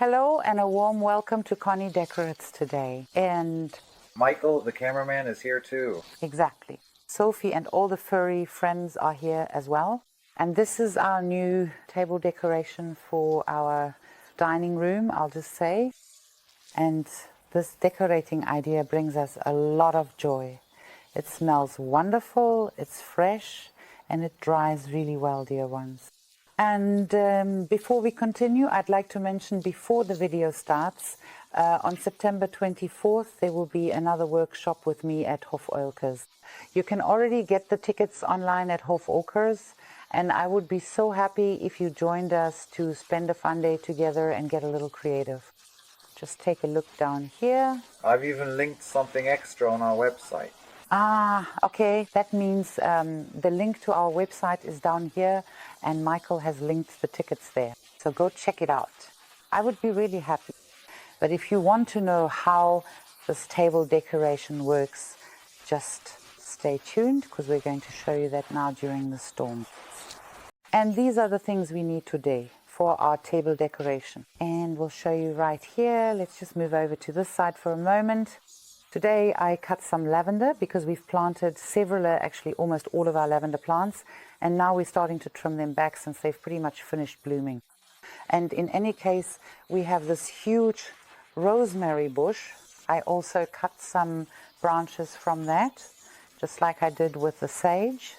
Hello and a warm welcome to Conny Decorates today. And Michael, the cameraman, is here too. exactly. Sophie and all the furry friends are here as well. And this is our new table decoration for our dining room, I'll just say. And this decorating idea brings us a lot of joy. It smells wonderful, it's fresh, and it dries really well, dear ones. And before we continue, I'd like to mention before the video starts, on September 24th, there will be another workshop with me at Hof Oelkers. You can already get the tickets online at Hof Oelkers, and I would be so happy if you joined us to spend a fun day together and get a little creative. Just take a look down here. I've even linked something extra on our website. Ah, okay. That means the link to our website is down here, and Michael has linked the tickets there. So go check it out. I would be really happy. But if you want to know how this table decoration works, just stay tuned, because we're going to show you that now during the storm. And these are the things we need today for our table decoration. And we'll show you right here. Let's just move over to this side for a moment. Today I cut some lavender because we've planted several, actually almost all of our lavender plants, and now we're starting to trim them back since they've pretty much finished blooming. And in any case, we have this huge rosemary bush. I also cut some branches from that, just like I did with the sage.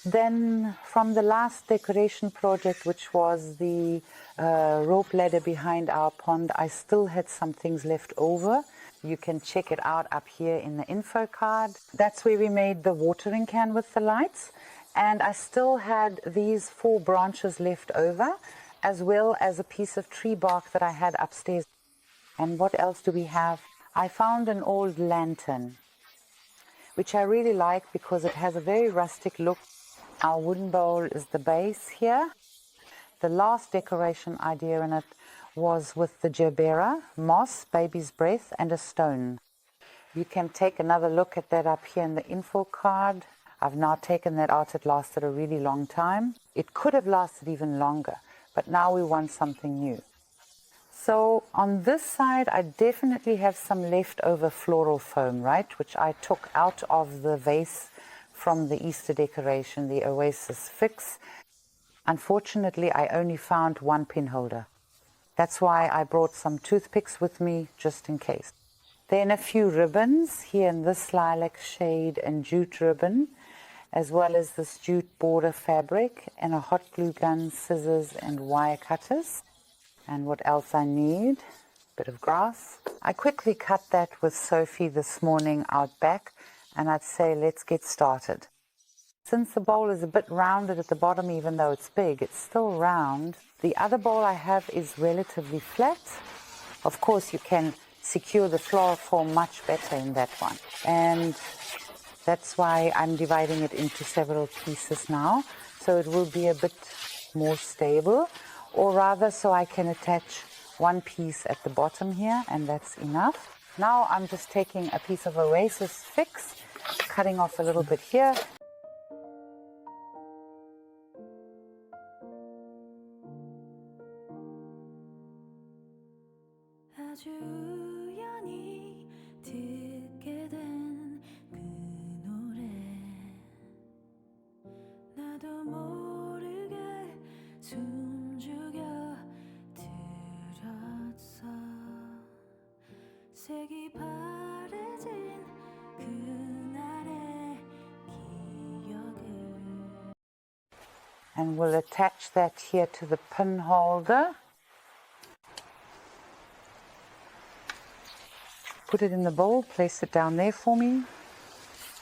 Then from the last decoration project, which was the rope ladder behind our pond, I still had some things left over. You can check it out up here in the info card. That's where we made the watering can with the lights. And I still had these 4 branches left over, as well as a piece of tree bark that I had upstairs. And what else do we have? I found an old lantern, which I really like because it has a very rustic look. Our wooden bowl is the base here. The last decoration idea in it was with the gerbera, moss, baby's breath, and a stone. You can take another look at that up here in the info card. I've now taken that out. It lasted a really long time. It could have lasted even longer, but now we want something new. So on this side, I definitely have some leftover floral foam, right, which I took out of the vase from the Easter decoration, the Oasis Fix. Unfortunately, I only found 1 pin holder. That's why I brought some toothpicks with me, just in case. Then a few ribbons, here in this lilac shade and jute ribbon, as well as this jute border fabric, and a hot glue gun, scissors, and wire cutters. And what else I need? Bit of grass. I quickly cut that with Sophie this morning out back, and I'd say let's get started. Since the bowl is a bit rounded at the bottom, even though it's big, it's still round. The other bowl I have is relatively flat. Of course, you can secure the floral foam much better in that one. And that's why I'm dividing it into several pieces now, so it will be a bit more stable, or rather so I can attach 1 piece at the bottom here, and that's enough. Now I'm just taking a piece of Oasis Fix, cutting off a little bit here. 아주 우연히 듣게 된 그 노래 나도 모르게 숨죽여 들었어 색이 바래진 그날의 기억을 And we'll attach that here to the pin holder. Put it in the bowl, place it down there for me.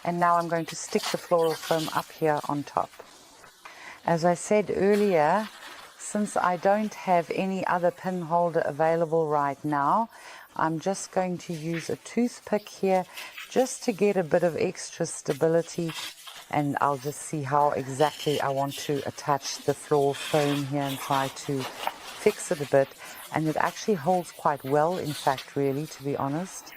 And now I'm going to stick the floral foam up here on top. As I said earlier, since I don't have any other pin holder available right now, I'm just going to use a toothpick here just to get a bit of extra stability, and I'll just see how exactly I want to attach the floral foam here and try to fix it a bit. And it actually holds quite well, in fact, really, to be honest.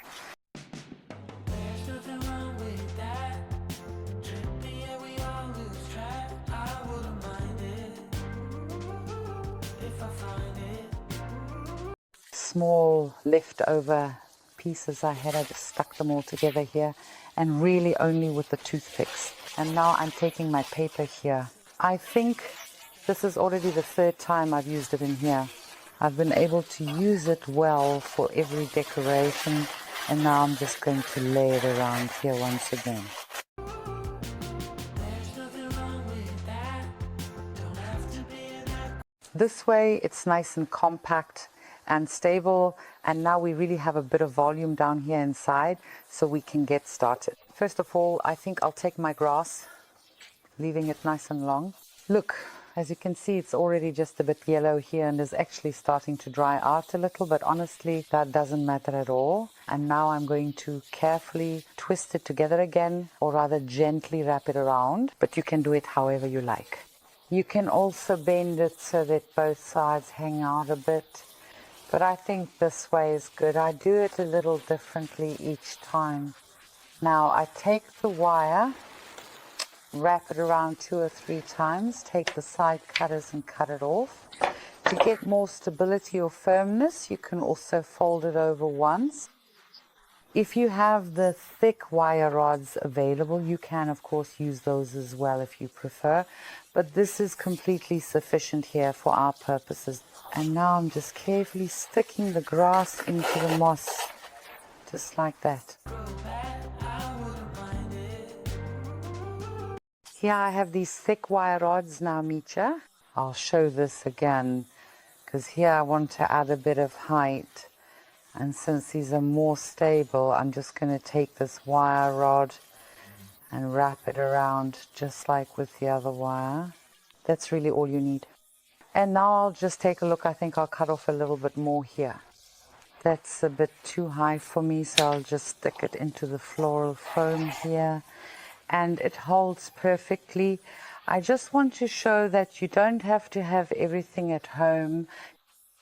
small leftover pieces I had. I just stuck them all together here, and really only with the toothpicks. And now I'm taking my paper here. I think this is already the third time I've used it in here. I've been able to use it well for every decoration, and now I'm just going to lay it around here once again. This way it's nice and compact and stable, and now we really have a bit of volume down here inside, so we can get started. First of all, I think I'll take my grass, leaving it nice and long. Look, as you can see, it's already just a bit yellow here and is actually starting to dry out a little, but honestly that doesn't matter at all. And now I'm going to carefully twist it together again, or rather gently wrap it around, but you can do it however you like. You can also bend it so that both sides hang out a bit, but I think this way is good. I do it a little differently each time. Now I take the wire, wrap it around 2 or 3 times, take the side cutters and cut it off. To get more stability or firmness, you can also fold it over once. If you have the thick wire rods available, you can of course use those as well if you prefer, but this is completely sufficient here for our purposes. And now I'm just carefully sticking the grass into the moss, just like that. Here I have these thick wire rods now, Micha. I'll show this again, because here I want to add a bit of height. And since these are more stable, I'm just going to take this wire rod and wrap it around just like with the other wire. That's really all you need. And now I'll just take a look. I think I'll cut off a little bit more here. That's a bit too high for me, so I'll just stick it into the floral foam here. And it holds perfectly. I just want to show that you don't have to have everything at home.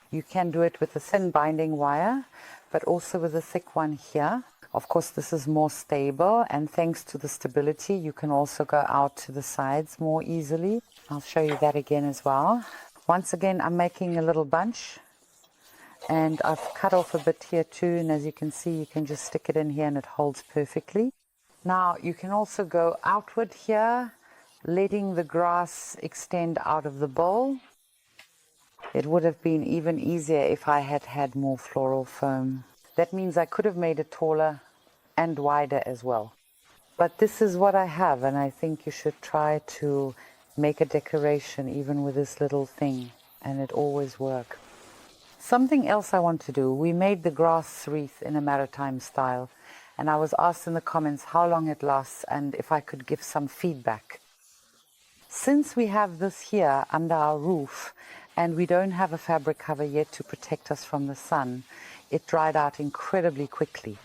You can do it with a thin binding wire, but also with a thick one here. Of course, this is more stable, and thanks to the stability, you can also go out to the sides more easily. I'll show you that again as well. Once again, I'm making a little bunch, and I've cut off a bit here too, and as you can see, you can just stick it in here and it holds perfectly. Now, you can also go outward here, letting the grass extend out of the bowl. It would have been even easier if I had had more floral foam. That means I could have made it taller and wider as well. But this is what I have, and I think you should try to make a decoration even with this little thing, and it always works. Something else I want to do, we made the grass wreath in a maritime style, and I was asked in the comments how long it lasts and if I could give some feedback. Since we have this here under our roof, and we don't have a fabric cover yet to protect us from the sun, it dried out incredibly quickly.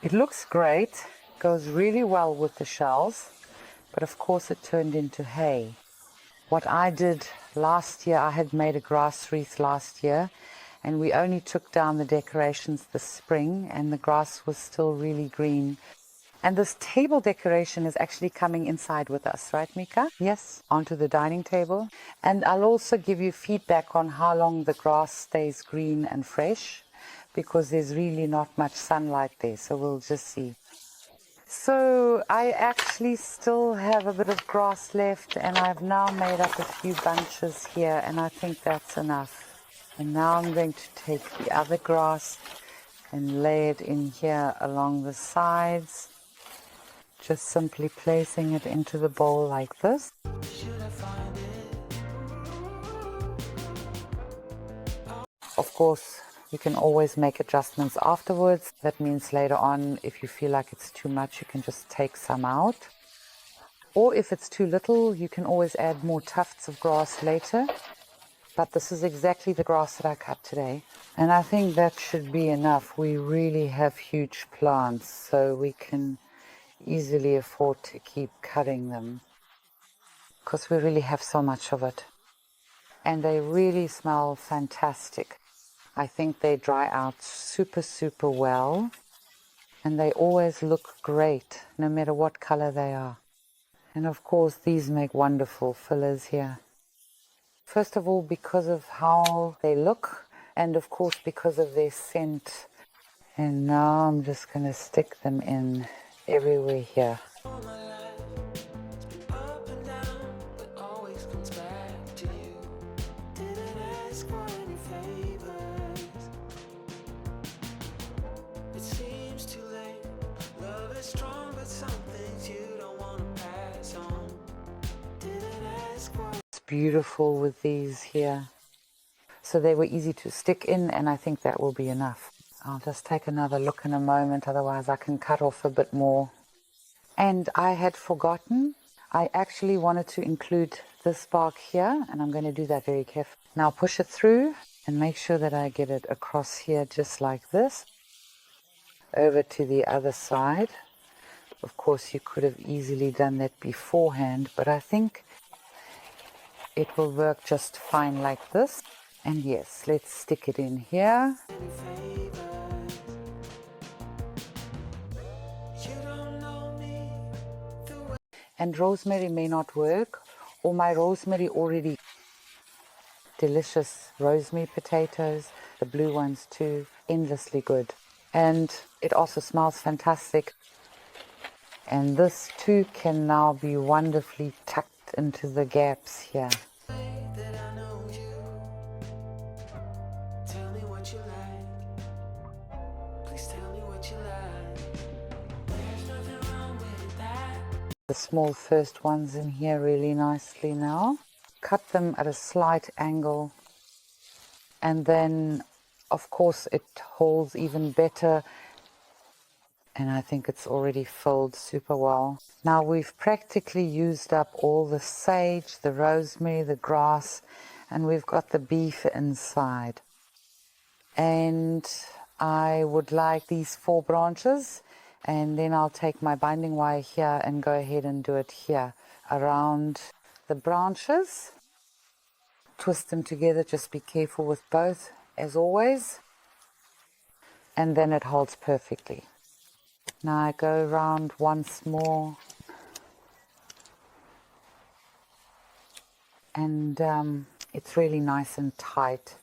It looks great, goes really well with the shells, but of course it turned into hay. What I did last year, I had made a grass wreath last year, and we only took down the decorations this spring, and the grass was still really green. And this table decoration is actually coming inside with us, right, Micha? Yes, onto the dining table. And I'll also give you feedback on how long the grass stays green and fresh, because there's really not much sunlight there, so we'll just see. So I actually still have a bit of grass left, and I've now made up a few bunches here, and I think that's enough. And now I'm going to take the other grass and lay it in here along the sides. Just simply placing it into the bowl like this. Of course, you can always make adjustments afterwards. That means later on, if you feel like it's too much, you can just take some out. Or if it's too little, you can always add more tufts of grass later. But this is exactly the grass that I cut today. And I think that should be enough. We really have huge plants, so we can easily afford to keep cutting them, because we really have so much of it, and they really smell fantastic. I think they dry out super well, and they always look great no matter what color they are. And of course these make wonderful fillers here. First of all, because of how they look, and of course because of their scent. And now I'm just going to stick them in everywhere here. Up and down, but always comes back to you. Didn't ask for any favors. It seems too late. Love is strong, but some things you don't want to pass on. Didn't ask for. It's beautiful with these here. So they were easy to stick in, and I think that will be enough. I'll just take another look in a moment, otherwise I can cut off a bit more. And I had forgotten, I actually wanted to include this bark here, and I'm going to do that very carefully. Now push it through and make sure that I get it across here just like this. Over to the other side. Of course you could have easily done that beforehand, but I think it will work just fine like this. And yes, let's stick it in here. And rosemary may not work, or my rosemary already. Delicious rosemary potatoes, the blue ones too, endlessly good. And it also smells fantastic. And this too can now be wonderfully tucked into the gaps here. That I know you. Tell me what you like. Please tell me what you like. There's nothing wrong with that. The small first ones in here really nicely now. Cut them at a slight angle, and then of course it holds even better, and I think it's already filled super well. Now we've practically used up all the sage, the rosemary, the grass, and we've got the beef inside. And I would like these 4 branches, and then I'll take my binding wire here and go ahead and do it here around the branches. Twist them together, just be careful with both as always, and then it holds perfectly. Now I go around once more, and it's really nice and tight.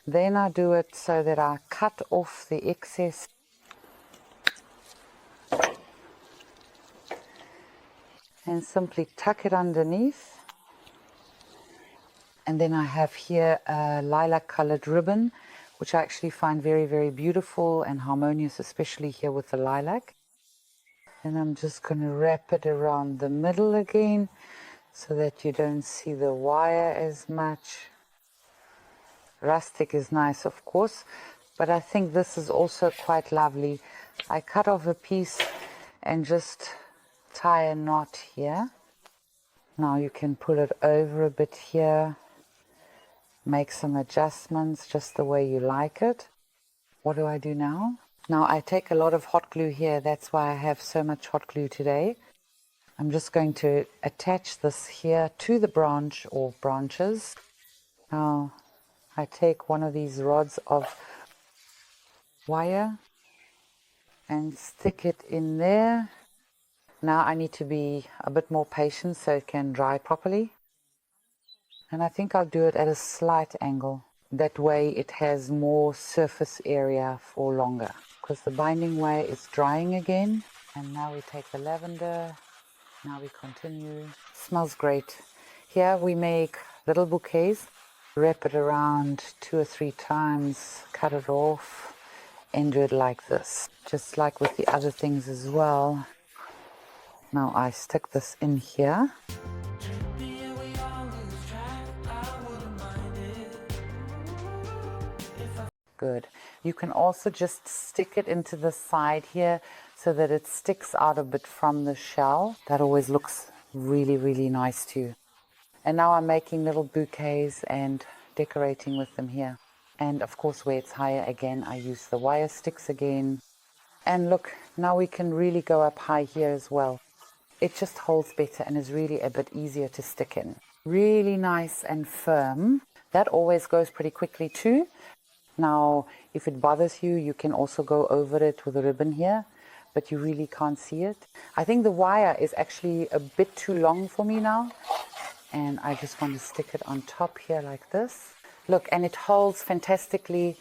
Then I do it so that I cut off the excess and simply tuck it underneath. And then I have here a lilac colored ribbon, which I actually find very, very beautiful and harmonious, especially here with the lilac. And I'm just going to wrap it around the middle again so that you don't see the wire as much. Rustic is nice, of course, but I think this is also quite lovely. I cut off a piece and just tie a knot here. Now you can pull it over a bit here. Make some adjustments just the way you like it. What do I do now? Now I take a lot of hot glue here. That's why I have so much hot glue today. I'm just going to attach this here to the branch or branches. Now I take one of these rods of wire and stick it in there. Now I need to be a bit more patient so it can dry properly. And I think I'll do it at a slight angle. That way it has more surface area for longer. Because the binding wire is drying again. And now we take the lavender. Now we continue. Smells great. Here we make little bouquets. Wrap it around 2 or 3 times. Cut it off. And do it like this. Just like with the other things as well. Now I stick this in here. Good. You can also just stick it into the side here so that it sticks out a bit from the shell. That always looks really, really nice too. And now I'm making little bouquets and decorating with them here. And of course where it's higher again, I use the wire sticks again. And look, now we can really go up high here as well. It just holds better and is really a bit easier to stick in. Really nice and firm. That always goes pretty quickly too. Now, if it bothers you, you can also go over it with a ribbon here, but you really can't see it. I think the wire is actually a bit too long for me now, and I just want to stick it on top here like this. Look, and it holds fantastically.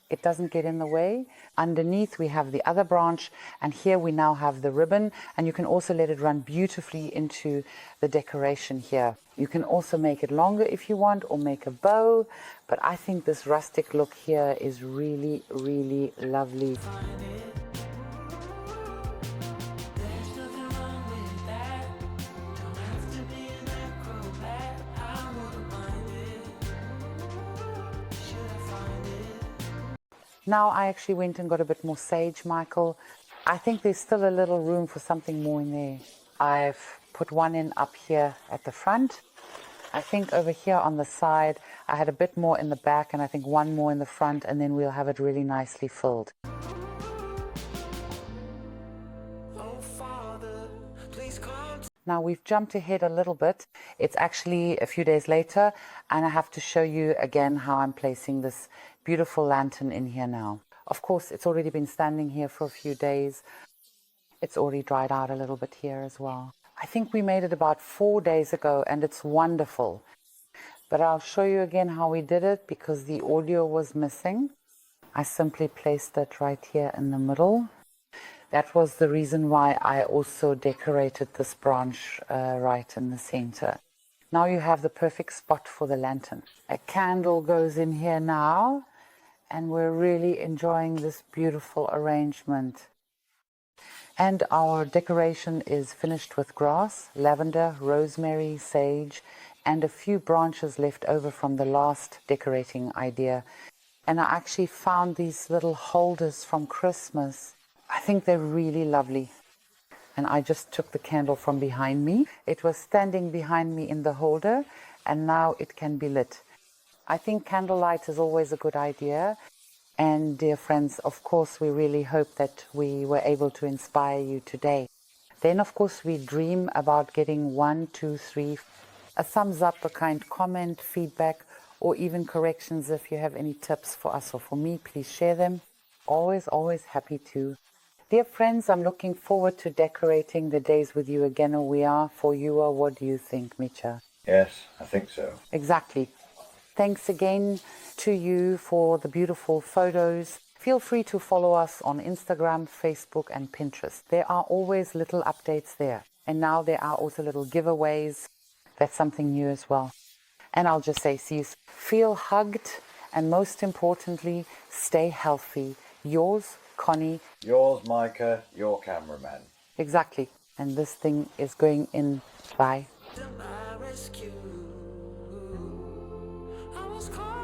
It doesn't get in the way. Underneath we have the other branch, and here we now have the ribbon, and you can also let it run beautifully into the decoration here. You can also make it longer if you want, or make a bow, but I think this rustic look here is really, really lovely. There's nothing wrong with that. Don't have to be an acrobat. I wouldn't mind it. Should I find it? Now I actually went and got a bit more sage, Michael. I think there's still a little room for something more in there. I've put one in up here at the front. I think over here on the side, I had a bit more in the back, and I think one more in the front, and then we'll have it really nicely filled. Oh, Father, please come. Now we've jumped ahead a little bit. It's actually a few days later, and I have to show you again how I'm placing this beautiful lantern in here now. Of course, it's already been standing here for a few days. It's already dried out a little bit here as well. I think we made it about 4 days ago, and it's wonderful. But I'll show you again how we did it, because the audio was missing. I simply placed it right here in the middle. That was the reason why I also decorated this branch right in the center. Now you have the perfect spot for the lantern. A candle goes in here now, and we're really enjoying this beautiful arrangement. And our decoration is finished with grass, lavender, rosemary, sage, and a few branches left over from the last decorating idea. And I actually found these little holders from Christmas. I think they're really lovely. And I just took the candle from behind me. It was standing behind me in the holder, and now it can be lit. I think candlelight is always a good idea. And dear friends, of course, we really hope that we were able to inspire you today. Then, of course, we dream about getting 1, 2, 3, a thumbs up, a kind comment, feedback, or even corrections. If you have any tips for us or for me, please share them. Always, always happy to. Dear friends, I'm looking forward to decorating the days with you again, or we are for you. Or what do you think, Micha? Yes, I think so. Exactly. Thanks again to you for the beautiful photos. Feel free to follow us on Instagram, Facebook, and Pinterest. There are always little updates there. And now there are also little giveaways. That's something new as well. And I'll just say, see you. Feel hugged, and most importantly, stay healthy. Yours, Conny. Yours, Micha, your cameraman. Exactly. And this thing is going in. Bye. To my rescue. I was caught